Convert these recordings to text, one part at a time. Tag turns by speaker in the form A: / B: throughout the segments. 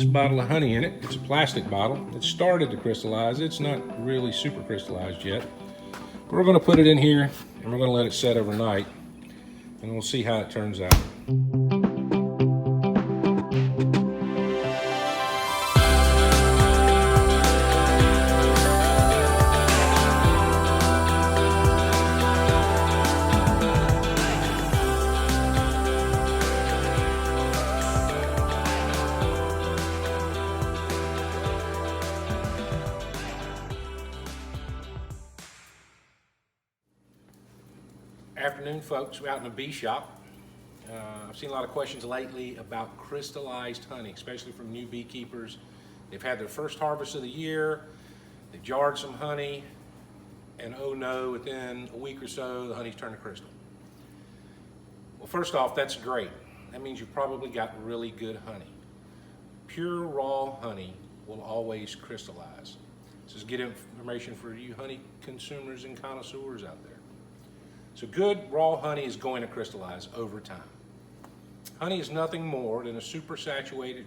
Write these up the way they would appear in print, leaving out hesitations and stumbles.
A: this bottle of honey in it. It's a plastic bottle. It started to crystallize. It's not really super crystallized yet. We're going to put it in here and we're going to let it set overnight, and we'll see how it turns out. Afternoon, folks. We're out in a bee shop. I've seen a lot of questions lately about crystallized honey, especially from new beekeepers. They've had their first harvest of the year, they've jarred some honey, and oh no, within a week or so, the honey's turned to crystal. Well, first off, that's great. That means you've probably got really good honey. Pure raw honey will always crystallize. This is good information for you honey consumers and connoisseurs out there. So good raw honey is going to crystallize over time. Honey is nothing more than a supersaturated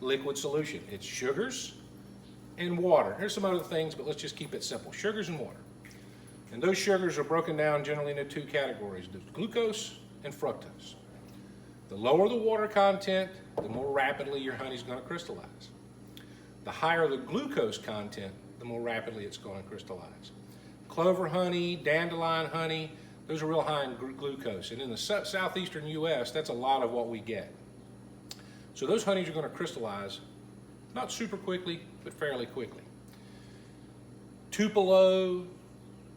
A: liquid solution. It's sugars and water. There's some other things, but let's just keep it simple. Sugars and water. And those sugars are broken down generally into two categories: there's glucose and fructose. The lower the water content, the more rapidly your honey is going to crystallize. The higher the glucose content, the more rapidly it's going to crystallize. Clover honey, dandelion honey, those are real high in glucose. And in the southeastern US, that's a lot of what we get. So those honeys are going to crystallize, not super quickly, but fairly quickly. Tupelo,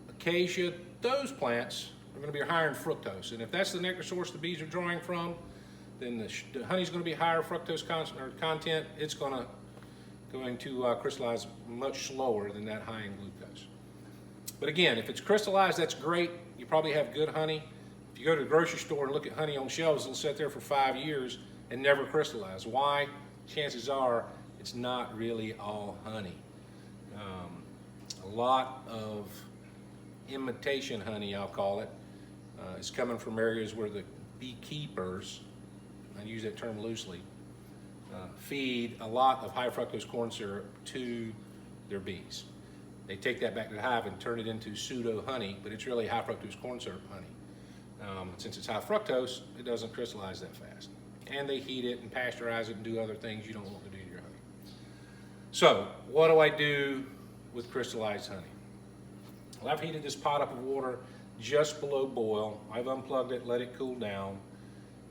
A: acacia, those plants are going to be higher in fructose. And if that's the nectar source the bees are drawing from, then the honey's going to be higher fructose content. It's going to crystallize much slower than that high in glucose. But again, if it's crystallized, that's great. You probably have good honey. If you go to the grocery store and look at honey on shelves, it'll sit there for 5 years and never crystallize. Why? Chances are it's not really all honey. A lot of imitation honey, I'll call it, is coming from areas where the beekeepers, I use that term loosely, feed a lot of high fructose corn syrup to their bees. They take that back to the hive and turn it into pseudo honey, but it's really high fructose corn syrup honey. Since it's high fructose, it doesn't crystallize that fast. And they heat it and pasteurize it and do other things you don't want to do to your honey. So what do I do with crystallized honey? Well, I've heated this pot up of water just below boil. I've unplugged it, let it cool down,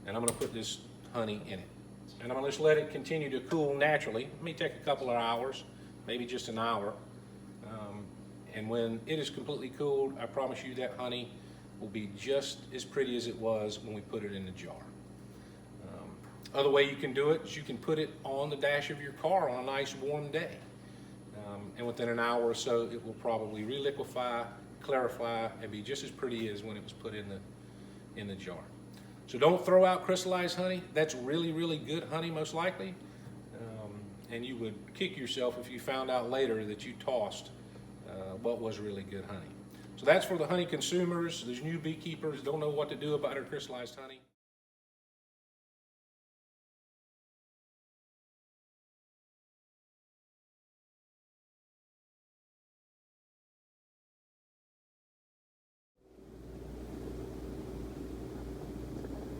A: and I'm going to put this honey in it. And I'm going to just let it continue to cool naturally. It may take a couple of hours, maybe just an hour. And when it is completely cooled, I promise you that honey will be just as pretty as it was when we put it in the jar. Other way you can do it is you can put it on the dash of your car on a nice warm day. And within an hour or so, it will probably reliquefy, clarify, and be just as pretty as when it was put in the jar. So don't throw out crystallized honey. That's really, really good honey, most likely. And you would kick yourself if you found out later that you tossed what was really good honey. So that's for the honey consumers. Those new beekeepers don't know what to do about their crystallized honey.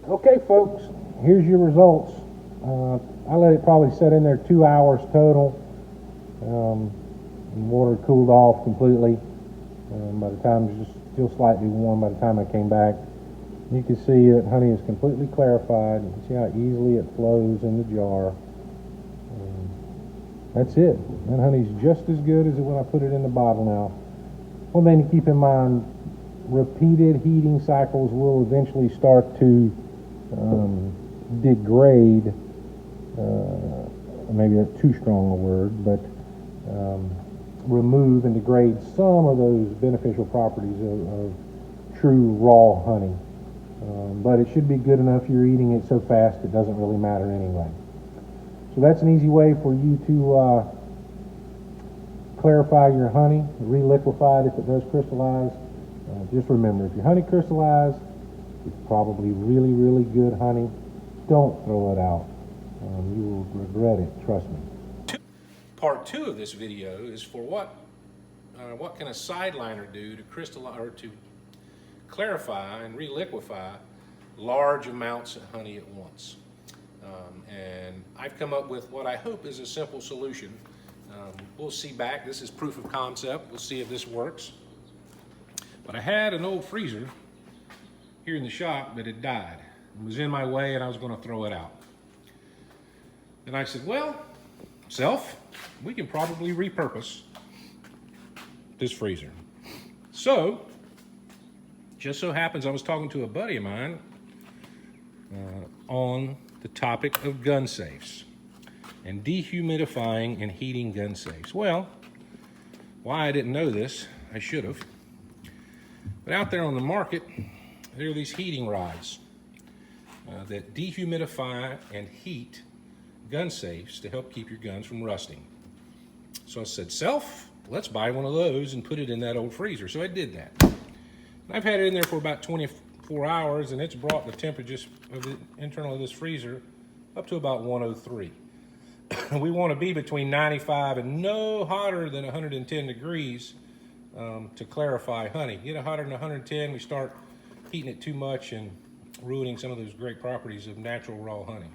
A: Okay, folks, here's your results. I let it probably set in there 2 hours total. And water cooled off completely. By the time it was just still slightly warm by the time I came back. You can see that honey is completely clarified. You can see how easily it flows in the jar. That's it. That honey's just as good as when I put it in the bottle now. One thing to keep in mind, repeated heating cycles will eventually start to degrade, maybe that's too strong a word, but remove and degrade some of those beneficial properties of true raw honey. But it should be good enough you're eating it so fast it doesn't really matter anyway. So that's an easy way for you to clarify your honey, reliquefy it if it does crystallize. Just remember, if your honey crystallized, it's probably really, really good honey.
B: don't throw it out. You will regret it, trust me.
A: Part 2 of this video is for what can a sideliner do to crystallize or to clarify and reliquefy large amounts of honey at once. And I've come up with what I hope is a simple solution. We'll see back. This is proof of concept. We'll see if this works. But I had an old freezer here in the shop that had died. It was in my way and I was going to throw it out. And I said, well, self, we can probably repurpose this freezer. So, just so happens I was talking to a buddy of mine on the topic of gun safes and dehumidifying and heating gun safes. Well, why I didn't know this, I should have. But out there on the market, there are these heating rods that dehumidify and heat gun safes to help keep your guns from rusting. So I said, self, let's buy one of those and put it in that old freezer. So I did that. And I've had it in there for about 24 hours and it's brought the temperature of the internal of this freezer up to about 103. We want to be between 95 and no hotter than 110 degrees to clarify honey. Get it hotter than 110, we start heating it too much and ruining some of those great properties of natural raw honey.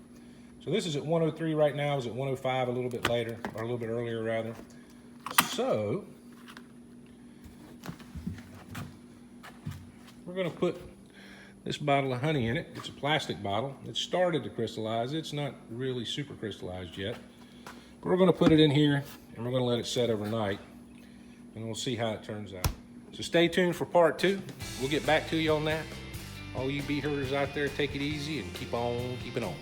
A: So this is at 103 right now. It's at 105 a little bit later, or a little bit earlier rather. So we're going to put this bottle of honey in it. It's a plastic bottle. It started to crystallize. It's not really super crystallized yet. But we're going to put it in here and we're going to let it set overnight and we'll see how it turns out. So stay tuned for part 2. We'll get back to you on that. All you bee herders out there, take it easy and keep on keeping on.